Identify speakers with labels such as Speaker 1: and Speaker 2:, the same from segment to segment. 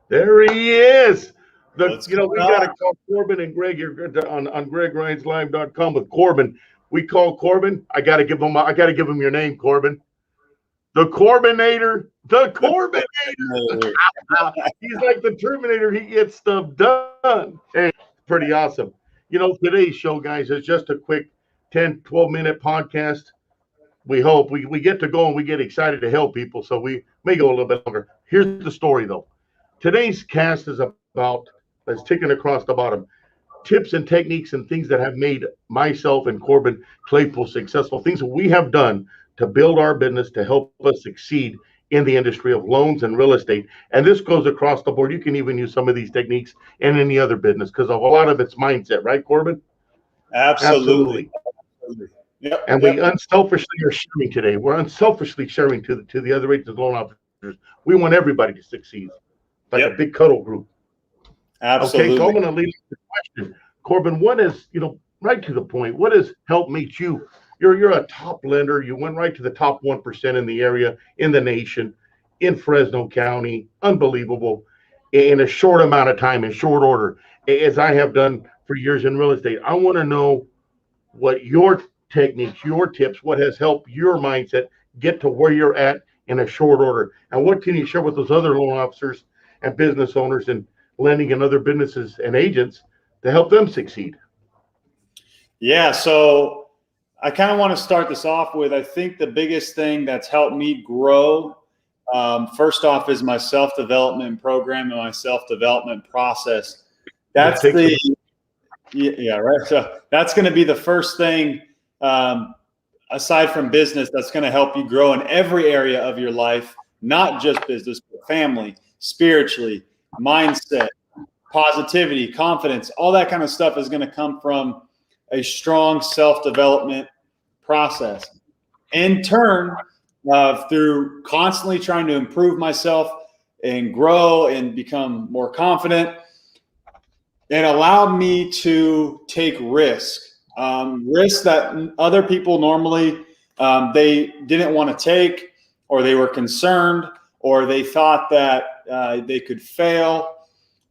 Speaker 1: There he is.
Speaker 2: What's
Speaker 1: We
Speaker 2: going
Speaker 1: got to
Speaker 2: on?
Speaker 1: call Corbin and Greg here on GregRyansLive.com with Corbin. We call Corbin. I got to give him your name, Corbin. The Corbinator. The Corbinator. He's like the Terminator. He gets stuff done. Hey, pretty awesome. Today's show, guys, is just a quick 10, 12-minute podcast. We hope we get to go and we get excited to help people. So we may go a little bit longer. Here's the story, though. Today's cast is about, let's take it across the bottom, tips and techniques and things that have made myself and Corbin Claypool successful, things that we have done to build our business to help us succeed in the industry of loans and real estate. And this goes across the board. You can even use some of these techniques in any other business because a lot of it's mindset, right, Corbin?
Speaker 2: Absolutely.
Speaker 1: Absolutely.
Speaker 2: Absolutely. Yep.
Speaker 1: And
Speaker 2: Yep.
Speaker 1: we unselfishly are sharing today. We're unselfishly sharing to the other agents and loan officers. We want everybody to succeed, like a
Speaker 2: Yep.
Speaker 1: big cuddle group. Okay, so I'm
Speaker 2: Absolutely.
Speaker 1: going to lead with the question, Corbin. What is, right to the point? What has helped meet you? You're a top lender. You went right to the top 1% in the area, in the nation, in Fresno County. Unbelievable, in a short amount of time, in short order, as I have done for years in real estate. I want to know what your techniques, your tips, what has helped your mindset get to where you're at in a short order, and what can you share with those other loan officers and business owners and lending and other businesses and agents to help them succeed?
Speaker 2: Yeah. So I kind of want to start this off with, I think the biggest thing that's helped me grow, first off, is my self-development program and my self-development process. That's yeah, right. So that's going to be the first thing, aside from business, that's going to help you grow in every area of your life, not just business, but family, spiritually, mindset, positivity, confidence, all that kind of stuff is going to come from a strong self-development process. In turn, through constantly trying to improve myself and grow and become more confident, it allowed me to take risks that other people normally they didn't want to take, or they were concerned, or they thought that they could fail.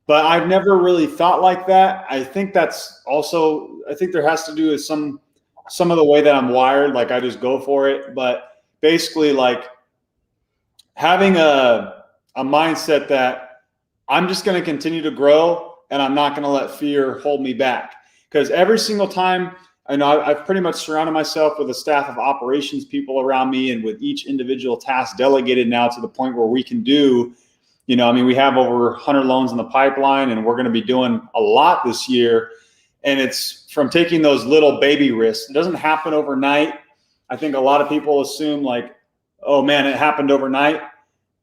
Speaker 2: But I've never really thought like that. I think there has to do with some of the way that I'm wired. Like, I just go for it. But basically, like, having a mindset that I'm just going to continue to grow and I'm not going to let fear hold me back. Because every single time, I've pretty much surrounded myself with a staff of operations people around me, and with each individual task delegated now to the point where we can do, we have over 100 loans in the pipeline, and we're going to be doing a lot this year. And it's from taking those little baby risks. It doesn't happen overnight. I think a lot of people assume, like, oh man, it happened overnight.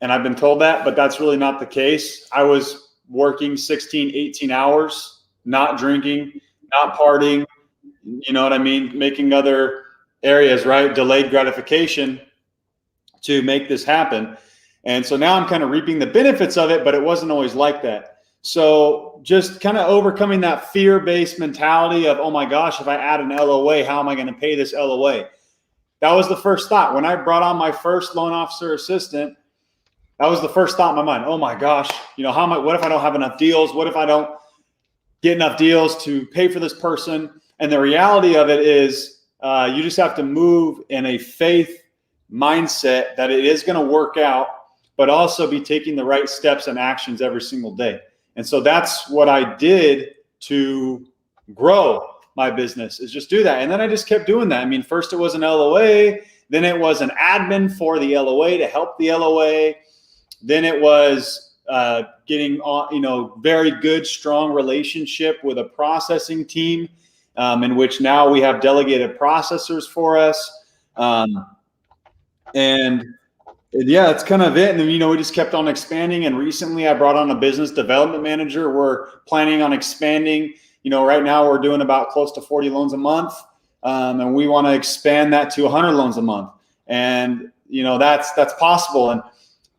Speaker 2: And I've been told that, but that's really not the case. I was working 16, 18 hours, not drinking, not partying, making other areas, right? Delayed gratification to make this happen. And so now I'm kind of reaping the benefits of it, but it wasn't always like that. So just kind of overcoming that fear-based mentality of, oh my gosh, if I add an LOA, how am I going to pay this LOA? That was the first thought. When I brought on my first loan officer assistant, that was the first thought in my mind. Oh my gosh, what if I don't have enough deals? What if I don't get enough deals to pay for this person? And the reality of it is, you just have to move in a faith mindset that it is going to work out, but also be taking the right steps and actions every single day. And so that's what I did to grow my business, is just do that. And then I just kept doing that. First it was an LOA, then it was an admin for the LOA to help the LOA. Then it was getting on, very good, strong relationship with a processing team, in which now we have delegated processors for us. And yeah, that's kind of it. And then, we just kept on expanding. And recently I brought on a business development manager. We're planning on expanding. Right now we're doing about close to 40 loans a month. And we want to expand that to 100 loans a month. And, that's possible. And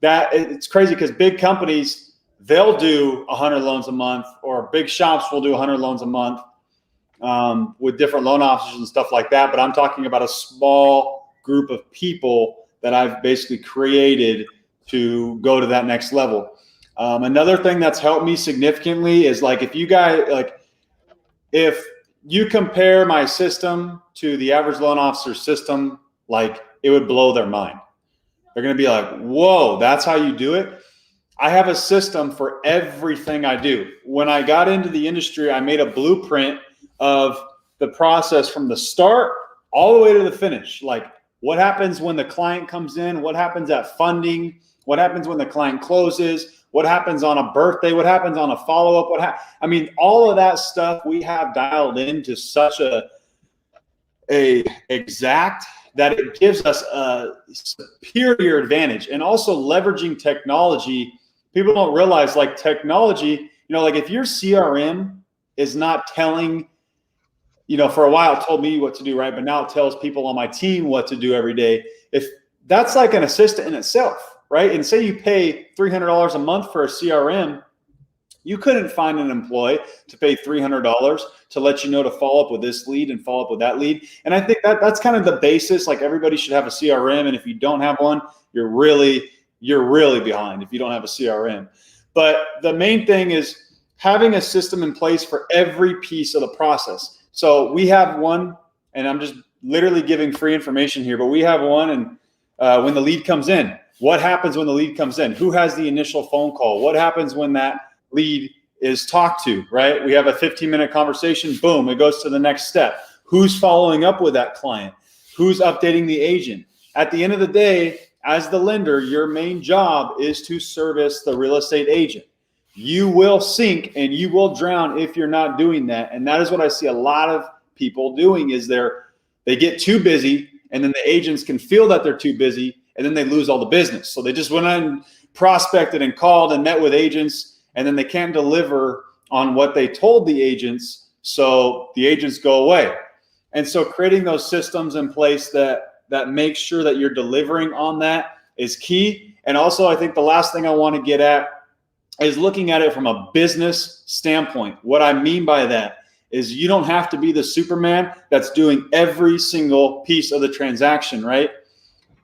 Speaker 2: that it's crazy because big companies, they'll do 100 loans a month, or big shops will do 100 loans a month, with different loan officers and stuff like that. But I'm talking about a small group of people that I've basically created to go to that next level. Another thing that's helped me significantly is like, if you compare my system to the average loan officer system, like it would blow their mind. They're going to be like, whoa, that's how you do it. I have a system for everything I do. When I got into the industry, I made a blueprint of the process from the start all the way to the finish. Like, what happens when the client comes in? What happens at funding? What happens when the client closes? What happens on a birthday? What happens on a follow-up? I mean, all of that stuff we have dialed into such a exact that it gives us a superior advantage. And also leveraging technology. People don't realize, like, technology, like if your CRM is not telling, for a while it told me what to do, right? But now it tells people on my team what to do every day. If that's like an assistant in itself, right? And say you pay $300 a month for a CRM, you couldn't find an employee to pay $300 to let you know to follow up with this lead and follow up with that lead. And I think that's kind of the basis. Like, everybody should have a CRM. And if you don't have one, you're really behind if you don't have a CRM. But the main thing is having a system in place for every piece of the process. So we have one, and I'm just literally giving free information here, but we have one. And when the lead comes in, what happens when the lead comes in? Who has the initial phone call? What happens when that lead is talked to, right? We have a 15-minute conversation. Boom, it goes to the next step. Who's following up with that client? Who's updating the agent? At the end of the day, as the lender, your main job is to service the real estate agent. You will sink and you will drown if you're not doing that. And that is what I see a lot of people doing, is they get too busy, and then the agents can feel that they're too busy, and then they lose all the business. So they just went on and prospected and called and met with agents, and then they can't deliver on what they told the agents. So the agents go away. And so creating those systems in place that make sure that you're delivering on that is key. And also, I think the last thing I want to get at is looking at it from a business standpoint. What I mean by that is you don't have to be the Superman that's doing every single piece of the transaction, right?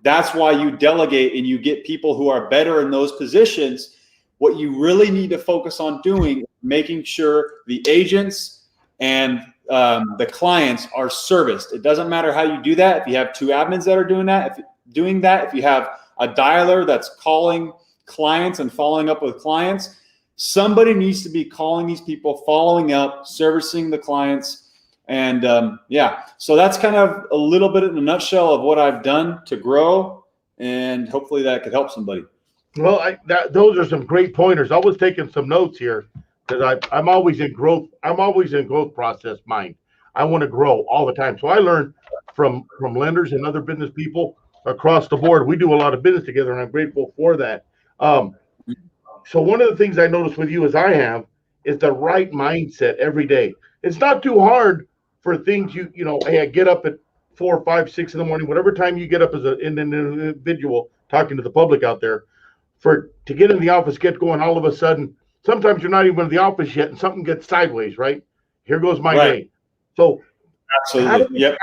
Speaker 2: That's why you delegate and you get people who are better in those positions. What you really need to focus on doing, making sure the agents and the clients are serviced. It doesn't matter how you do that. If you have two admins that are doing that, if you have a dialer that's calling clients and following up with clients, somebody needs to be calling these people, following up, servicing the clients. And so that's kind of a little bit in a nutshell of what I've done to grow, and hopefully that could help somebody.
Speaker 1: Well, those are some great pointers. I was taking some notes here because I'm always in growth. I'm always in growth process mind. I want to grow all the time. So I learn from lenders and other business people across the board. We do a lot of business together, and I'm grateful for that. So one of the things I noticed with you, as I have, is the right mindset every day. It's not too hard for things hey, I get up at 4, 5, 6 in the morning, whatever time you get up as an individual talking to the public out there, to get in the office, get going. All of a sudden, sometimes you're not even in the office yet, and something gets sideways, right? Here goes my day. So
Speaker 2: absolutely,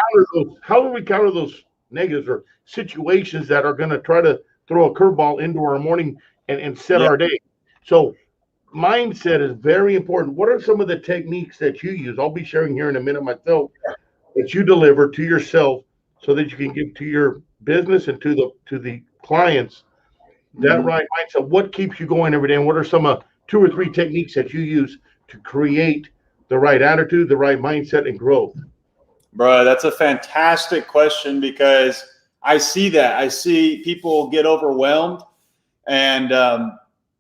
Speaker 1: how do we counter those negatives or situations that are going to try to throw a curveball into our morning and set our day? So mindset is very important. What are some of the techniques that you use? I'll be sharing here in a minute myself, that you deliver to yourself so that you can give to your business and to the clients that right mindset. What keeps you going every day, and what are some 2 or 3 techniques that you use to create the right attitude, the right mindset, and growth?
Speaker 2: Bro, that's a fantastic question, because I see that. I see people get overwhelmed, and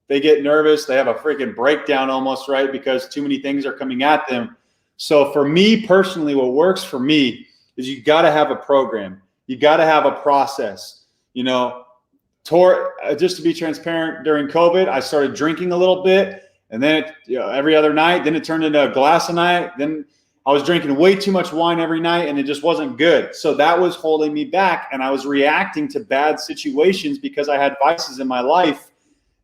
Speaker 2: they get nervous. They have a freaking breakdown almost, right? Because too many things are coming at them. So for me personally, what works for me is you got to have a program. You got to have a process. Just to be transparent, during COVID, I started drinking a little bit, and then every other night, then it turned into a glass a night. Then I was drinking way too much wine every night, and it just wasn't good. So that was holding me back, and I was reacting to bad situations because I had vices in my life.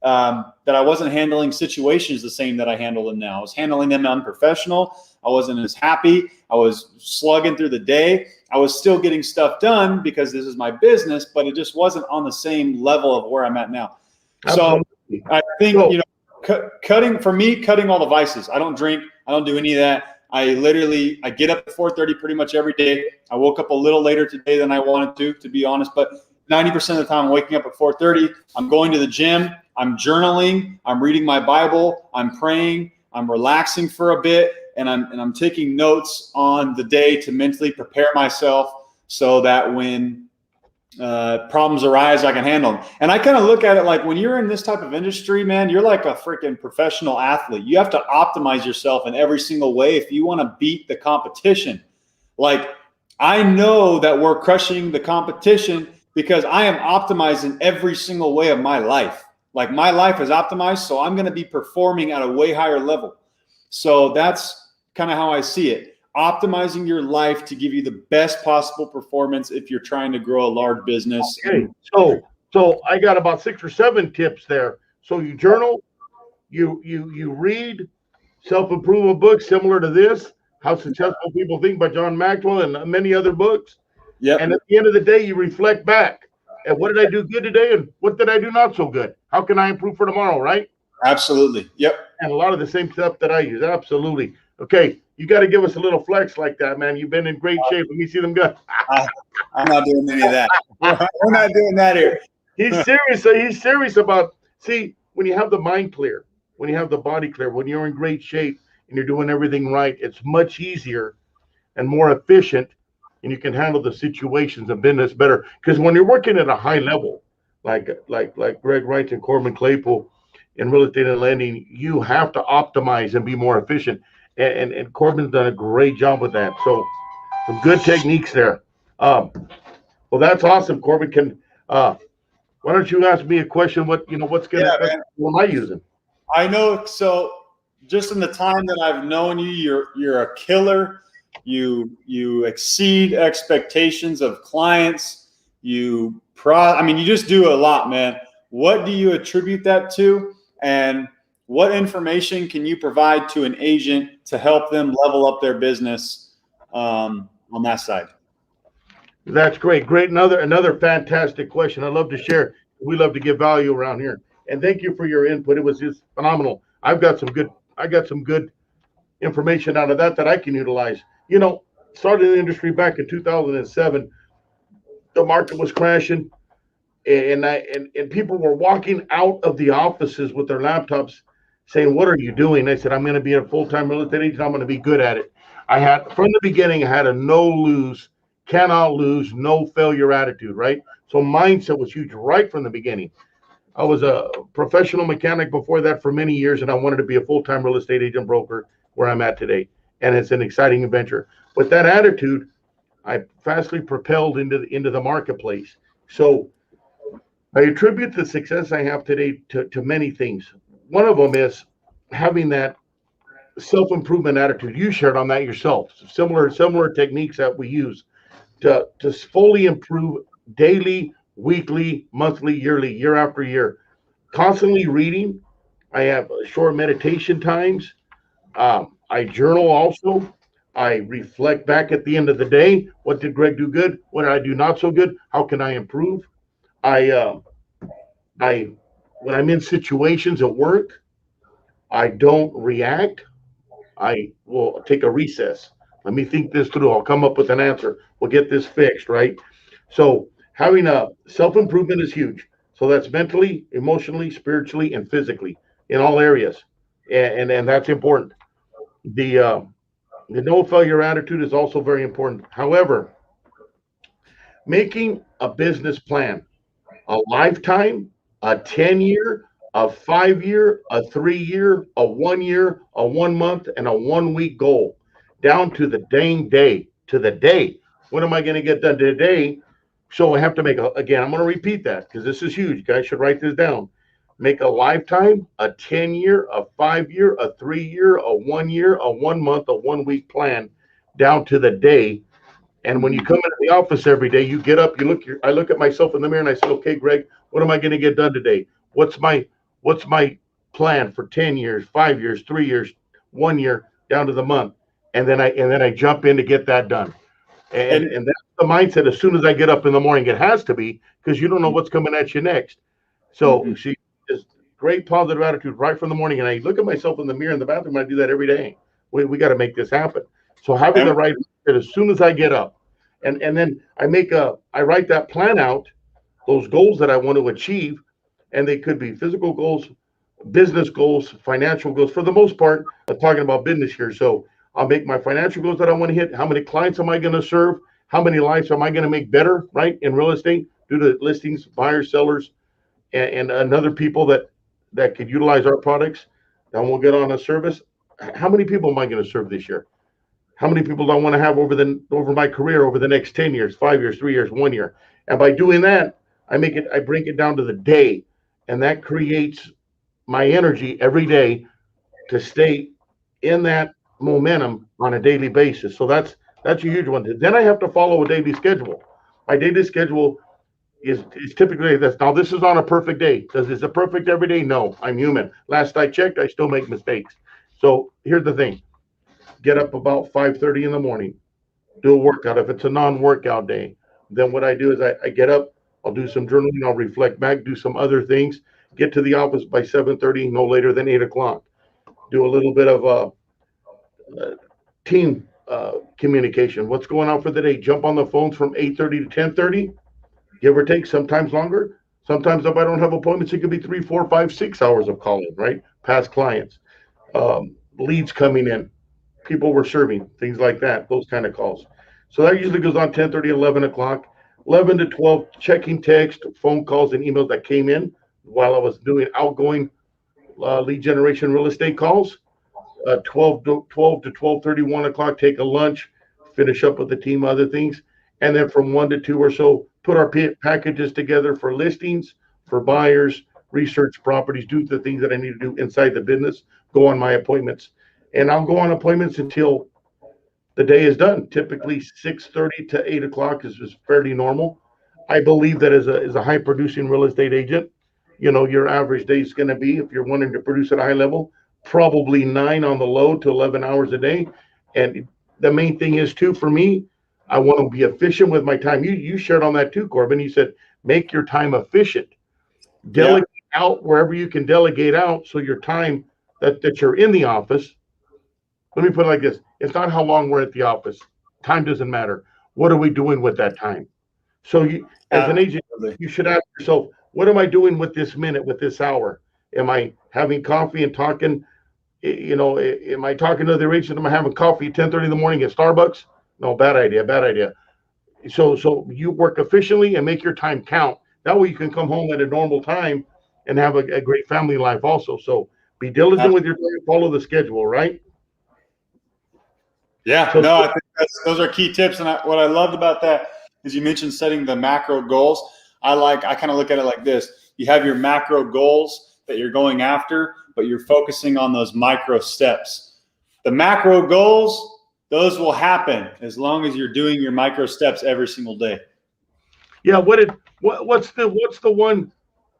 Speaker 2: That I wasn't handling situations the same that I handle them now. I was handling them unprofessional. I wasn't as happy. I was slugging through the day. I was still getting stuff done because this is my business, but it just wasn't on the same level of where I'm at now. Absolutely. So I think, cutting all the vices. I don't drink. I don't do any of that. I get up at 4:30 pretty much every day. I woke up a little later today than I wanted to be honest, but 90% of the time I'm waking up at 4:30. I'm going to the gym. I'm journaling. I'm reading my Bible. I'm praying. I'm relaxing for a bit, and I'm taking notes on the day to mentally prepare myself so that when problems arise, I can handle them. And I kind of look at it like when you're in this type of industry, man, you're like a freaking professional athlete. You have to optimize yourself in every single way if you want to beat the competition. Like, I know that we're crushing the competition because I am optimized in every single way of my life. Like, my life is optimized, so I'm going to be performing at a way higher level. So that's kind of how I see it. Optimizing your life to give you the best possible performance if you're trying to grow a large business.
Speaker 1: Okay, so I got about 6 or 7 tips there. So you journal, you read self-improvement books similar to this, How Successful People Think by John Maxwell, and many other books.
Speaker 2: Yep.
Speaker 1: And at the end of the day, you reflect back. And what did I do good today, and what did I do not so good? How can I improve for tomorrow, right?
Speaker 2: Absolutely. Yep.
Speaker 1: And a lot of the same stuff that I use. Absolutely. Okay, you got to give us a little flex like that, man. You've been in great shape. Let me see them guns.
Speaker 2: I'm not doing any of that. We're not doing that here.
Speaker 1: He's serious. He's serious about, see, when you have the mind clear, when you have the body clear, when you're in great shape and you're doing everything right, it's much easier and more efficient, and you can handle the situations of business better. Because when you're working at a high level, like Greg Wright and Corbin Claypool in real estate and lending, you have to optimize and be more efficient. And Corbin's done a great job with that. So some good techniques there. Well, that's awesome, Corbin. Can why don't you ask me a question? What am I using?
Speaker 2: I know. So just in the time that I've known you, you're a killer. You exceed expectations of clients. You just do a lot, man. What do you attribute that to? And what information can you provide to an agent to help them level up their business on that side?
Speaker 1: That's great. Another fantastic question. I love to share. We love to give value around here. And thank you for your input. It was just phenomenal. I got some good information out of that I can utilize. Started in the industry back in 2007. The market was crashing, and people were walking out of the offices with their laptops saying, "What are you doing?" I said, "I'm going to be a full-time real estate agent. I'm going to be good at it." From the beginning, I had a no lose, cannot lose, no failure attitude, right? So mindset was huge right from the beginning. I was a professional mechanic before that for many years, and I wanted to be a full-time real estate agent broker where I'm at today. And it's an exciting adventure. With that attitude, I fastly propelled into the marketplace. So I attribute the success I have today to many things. One of them is having that self-improvement attitude. You shared on that yourself. Similar techniques that we use to fully improve daily, weekly, monthly, yearly, year after year. Constantly reading. I have short meditation times. I journal also. I reflect back at the end of the day. What did Greg do good? What did I do not so good? How can I improve? When I'm in situations at work, I don't react. I will take a recess. Let me think this through. I'll come up with an answer. We'll get this fixed, right? So having a self-improvement is huge. So that's mentally, emotionally, spiritually, and physically in all areas. And that's important. The no failure attitude is also very important. However, making a business plan, a lifetime, a 10-year, a 5-year, a 3-year, a 1 year, a 1 month, and a 1 week goal, down to the dang day, to the day. What am I going to get done today? So I have to make again, I'm going to repeat that because this is huge. You guys should write this down. Make a lifetime, a 10-year, a 5-year, a 3-year, a 1 year, a 1 month, a 1 week plan down to the day. And when you come into the office every day, you get up, I look at myself in the mirror and I say, okay, Greg, what am I going to get done today? What's my plan for 10 years, 5 years, 3 years, 1 year, down to the month? And then I jump in to get that done. And that's the mindset as soon as I get up in the morning. It has to be, because you don't know what's coming at you next. So great positive attitude right from the morning. And I look at myself in the mirror in the bathroom. I do that every day. We got to make this happen. So having the right as soon as I get up, and then I write that plan out, those goals that I want to achieve, and they could be physical goals, business goals, financial goals. For the most part, I'm talking about business here. So I'll make my financial goals that I want to hit. How many clients am I going to serve? How many lives am I going to make better, right, in real estate due to listings, buyers, sellers, and other people that could utilize our products? Then we'll get on a service. How many people am I going to serve this year? How many people do I want to have over my career over the next 10 years, 5 years, 3 years, 1 year? And by doing that, I break it down to the day, and that creates my energy every day to stay in that momentum on a daily basis. So that's a huge one. Then I have to follow a daily schedule. My daily schedule is typically this. Now, this is on a perfect day. Does it perfect every day? No, I'm human. Last I checked, I still make mistakes. So here's the thing. Get up about 5:30 in the morning, do a workout. If it's a non-workout day, then what I do is I get up, I'll do some journaling, I'll reflect back, do some other things, get to the office by 7:30, no later than 8 o'clock. Do a little bit of team communication. What's going on for the day? Jump on the phones from 8:30 to 10:30, give or take, sometimes longer. Sometimes if I don't have appointments, it could be 3, 4, 5, 6 hours of calling, right? Past clients, leads coming in, people we're serving, things like that, those kind of calls. So that usually goes on 10:30, 11 o'clock, 11 to 12, checking text, phone calls, and emails that came in while I was doing outgoing lead generation real estate calls. 12 to 12:30, 1 o'clock, take a lunch, finish up with the team, other things. And then from 1 to 2 or so, put our packages together for listings, for buyers, research properties, do the things that I need to do inside the business, go on my appointments. And I'll go on appointments until the day is done. Typically 6:30 to 8 o'clock is fairly normal. I believe that as a high producing real estate agent, your average day is going to be, if you're wanting to produce at a high level, probably 9 on the low to 11 hours a day. And the main thing is too, for me, I want to be efficient with my time. You shared on that too, Corbin. You said, make your time efficient. Delegate out wherever you can delegate out. So your time that you're in the office, let me put it like this. It's not how long we're at the office. Time doesn't matter. What are we doing with that time? So you, as an agent, you should ask yourself, what am I doing with this minute, with this hour? Am I having coffee and talking? Am I talking to the agent? Am I having coffee at 10:30 in the morning at Starbucks? No, bad idea. So you work efficiently and make your time count. That way you can come home at a normal time and have a great family life also. So be diligent with your time, follow the schedule, right?
Speaker 2: Yeah, so, no, I think those are key tips. And what I loved about that is you mentioned setting the macro goals. I kind of look at it like this. You have your macro goals that you're going after, but you're focusing on those micro steps. The macro goals, those will happen as long as you're doing your micro steps every single day.
Speaker 1: Yeah, what's the one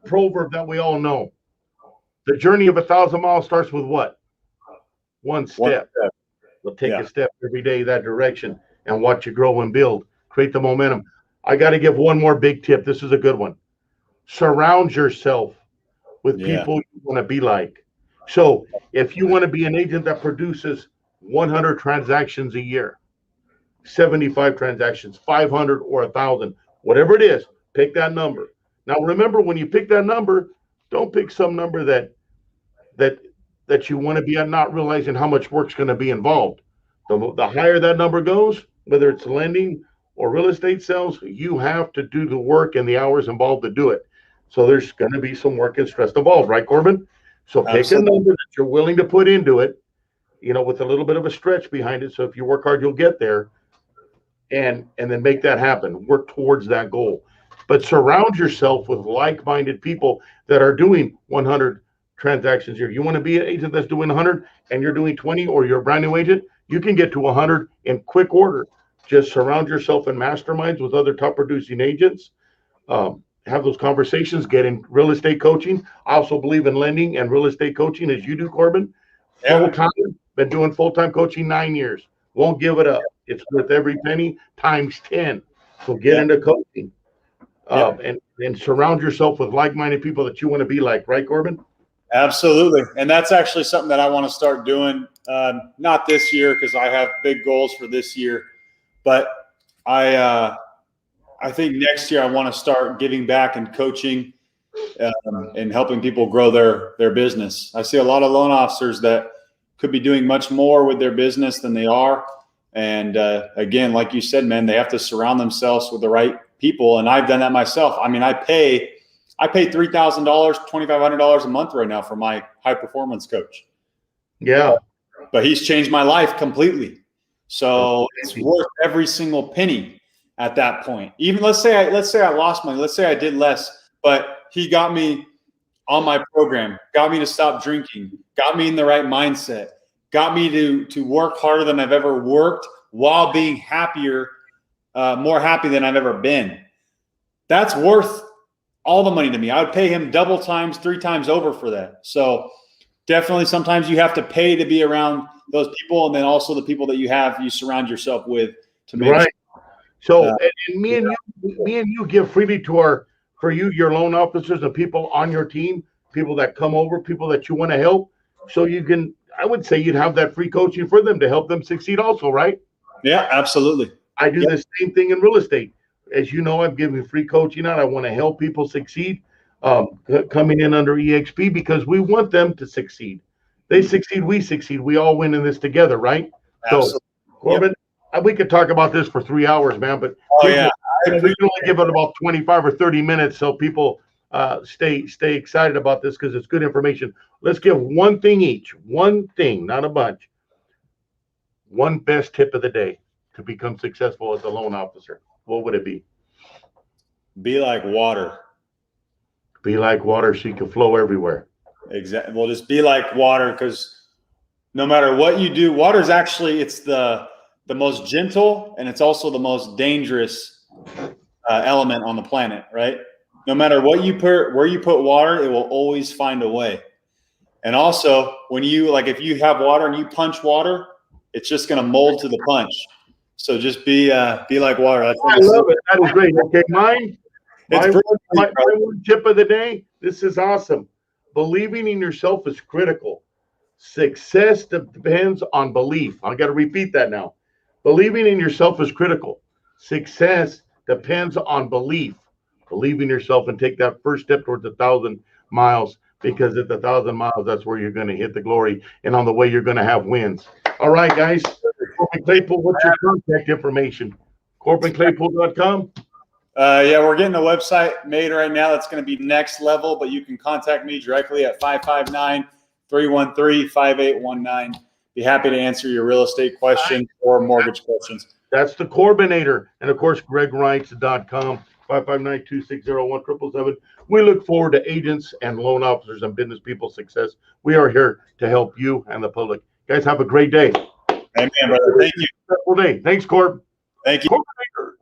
Speaker 1: proverb that we all know? The journey of 1,000 miles starts with what? One step. We'll take a step every day that direction and watch you grow and build. Create the momentum. I got to give one more big tip. This is a good one. Surround yourself with people you want to be like. So if you want to be an agent that produces 100 transactions a year, 75 transactions, 500 or 1,000, whatever it is, pick that number. Now, remember, when you pick that number, don't pick some number that you want to be at, not realizing how much work's going to be involved. The higher that number goes, whether it's lending or real estate sales, you have to do the work and the hours involved to do it. So there's going to be some work and stress involved, right, Corbin? So pick a number that you're willing to put into it, with a little bit of a stretch behind it. So if you work hard, you'll get there, and then make that happen. Work towards that goal. But surround yourself with like-minded people that are doing 100 transactions here. You want to be an agent that's doing 100 and you're doing 20, or you're a brand new agent, you can get to 100 in quick order. Just surround yourself in masterminds with other top producing agents. Have those conversations, get in real estate coaching. I also believe in lending and real estate coaching, as you do, Corbin. Full-time, been doing full-time coaching 9 years. Won't give it up. It's worth every penny times 10. So get into coaching and surround yourself with like-minded people that you want to be like, right, Corbin?
Speaker 2: Absolutely. And that's actually something that I want to start doing. Not this year, because I have big goals for this year, but I think next year I want to start giving back and coaching and helping people grow their business. I see a lot of loan officers that could be doing much more with their business than they are. And again, like you said, man, they have to surround themselves with the right people. And I've done that myself. I mean, I pay $3,000, $2,500 a month right now for my high performance coach.
Speaker 1: Yeah.
Speaker 2: But he's changed my life completely. So it's worth every single penny at that point. Even let's say I lost money. Let's say I did less, but he got me on my program, got me to stop drinking, got me in the right mindset, got me to work harder than I've ever worked while being happier, more happy than I've ever been. That's worth all the money to me. I would pay him double times, 3 times over for that. So definitely sometimes you have to pay to be around those people, and then also the people that you surround yourself with to make
Speaker 1: right. So and me and you give freely to your loan officers and people on your team, people that come over, people that you want to help. So you can, I would say you'd have that free coaching for them to help them succeed also, right?
Speaker 2: Yeah, absolutely.
Speaker 1: I do the same thing in real estate. As you know, I'm giving free coaching out. I want to help people succeed coming in under EXP because we want them to succeed. They succeed, we succeed. We all win in this together, right?
Speaker 2: Absolutely.
Speaker 1: So, Corbin, we could talk about this for 3 hours, man, but we can only give it about 25 or 30 minutes so people stay excited about this because it's good information. Let's give one thing each, one thing, not a bunch. One best tip of the day to become successful as a loan officer. What would it be?
Speaker 2: Be like water.
Speaker 1: Be like water so you can flow everywhere.
Speaker 2: Exactly. Well, just be like water, because no matter what you do, water is actually, it's the most gentle, and it's also the most dangerous element on the planet, right? No matter what where you put water, it will always find a way. And also, when if you have water and you punch water, it's just going to mold to the punch. So just be like water. I
Speaker 1: love it. That is great. Okay, my one tip of the day. This is awesome. Believing in yourself is critical. Success depends on belief. I got to repeat that now. Believing in yourself is critical. Success depends on belief. Believe in yourself and take that first step towards 1,000 miles, because at the 1,000 miles, that's where you're going to hit the glory. And on the way, you're going to have wins. All right, guys. Corbin Claypool, what's your contact information? CorbinClaypool.com.
Speaker 2: Yeah, we're getting a website made right now. That's going to be next level, but you can contact me directly at 559-313-5819. Be happy to answer your real estate questions or mortgage questions.
Speaker 1: That's the Corbinator. And of course, GregWrights.com, 559-260-1777. We look forward to agents and loan officers and business people success. We are here to help you and the public. Guys, have a great day.
Speaker 2: Amen, brother. Thank you.
Speaker 1: Thanks, Corb.
Speaker 2: Thank you.
Speaker 1: Corbinator.